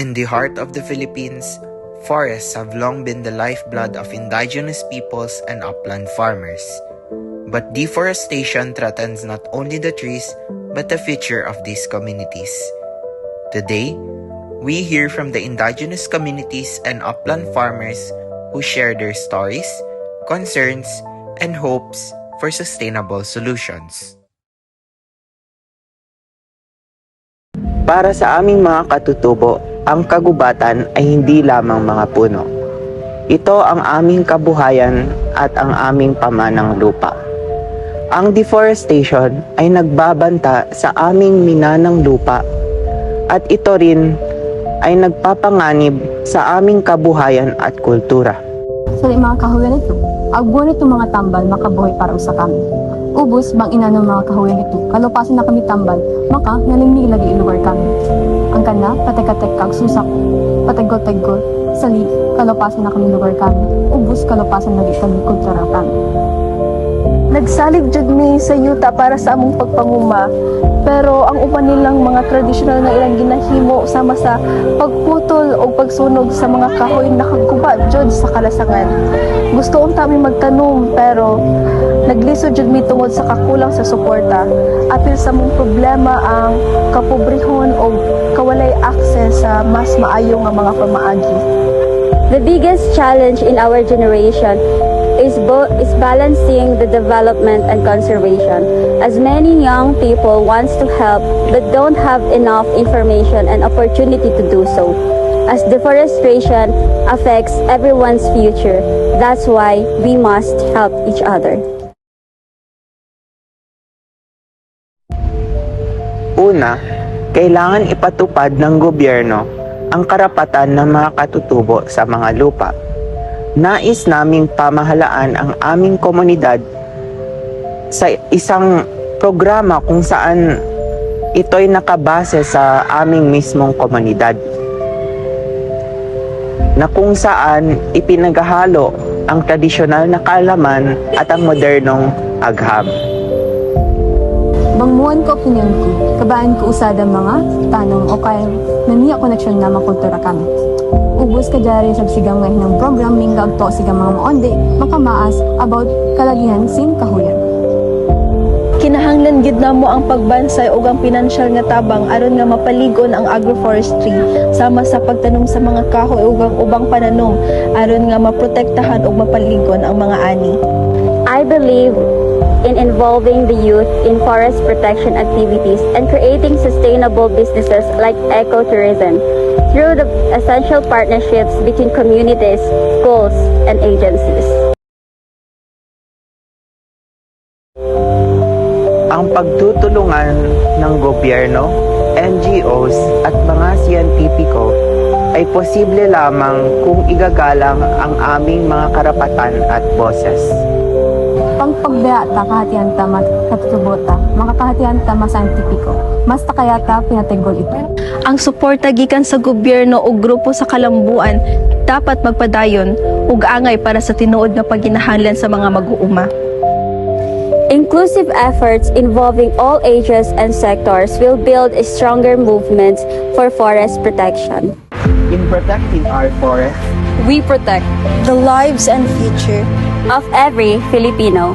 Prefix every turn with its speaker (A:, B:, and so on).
A: In the heart of the Philippines, forests have long been the lifeblood of indigenous peoples and upland farmers. But deforestation threatens not only the trees, but the future of these communities. Today, we hear from the indigenous communities and upland farmers who share their stories, concerns, and hopes for sustainable solutions.
B: Para sa aming mga katutubo, ang kagubatan ay hindi lamang mga puno. Ito ang aming kabuhayan at ang aming pamanang lupa. Ang deforestation ay nagbabanta sa aming minanang lupa at ito rin ay nagpapanganib sa aming kabuhayan at kultura.
C: Sa mga kahuyan ito, agbuan ito mga tambal makabuhay para sa kami. Ubos bang ina ng mga kahuyan ito, kalupasin na kami tambal, maka nalimig lagi ilugar kami. Ang kana, patek-atek kag susak, pategol-tegol, sali, kalupasin na kami lugar kami. Ubos kalupasin lagi kami kultura kami.
D: Nagsalig jud mi sa yuta para sa among pagpanguma, pero ang uban nilang mga tradisyonal nga ilang ginahimo sama sa pagputol o pagsunog sa mga kahoy nakaguba jud sa kalasangan. Gusto unta mi magtanom pero naglisod jud mi tungod sa kakulang sa suporta. Apil sa mong problema ang kapobrehon o kawalay access sa mas maayo nga mga pamaagi.
E: The biggest challenge in our generation is balancing the development and conservation, as many young people wants to help but don't have enough information and opportunity to do so, as deforestation affects everyone's future. That's why we must help each other.
B: Una, kailangan ipatupad ng gobyerno ang karapatan ng mga katutubo sa mga lupa. Nais naming pamahalaan ang aming komunidad sa isang programa kung saan ito'y nakabase sa aming mismong komunidad, na kung saan ipinaghahalo ang tradisyonal na kaalaman at ang modernong agham.
C: Bangmuan ko opinyon ko, kabaan ko usada mga tanong o kaya naniya koneksyon na makultura kami. Ubos ka dyan sa sigang ngayon ng program minggag to sigang mga maonde makamaas about kalagihan sin kahuyan.
D: Kinahanglan gid namo ang pagbansay ug ang pinansyal nga tabang aron nga mapaligon ang agroforestry sama sa pagtanom sa mga kahoy ug ang ubang pananom aron nga maprotektahan ug mapaligon ang mga ani.
E: I believe in involving the youth in forest protection activities and creating sustainable businesses like ecotourism through the essential partnerships between communities, schools, and agencies.
B: Ang pagtutulungan ng gobyerno, NGOs at mga siyentipiko ay posible lamang kung igagalang ang aming mga karapatan at boses.
C: Pagpagdayata kahatian ta katutubota, makakahatian ta masantipiko, mas takayata pinategol ito.
D: Ang suporta gikan sa gobyerno o grupo sa kalambuan dapat magpadayon ug angay para sa tinuod nga pagginahanglan sa mga mag-uuma.
E: Inclusive efforts involving all ages and sectors will build a stronger movement for forest protection.
B: In protecting our forests,
E: We protect
D: The lives and future
E: of every Filipino.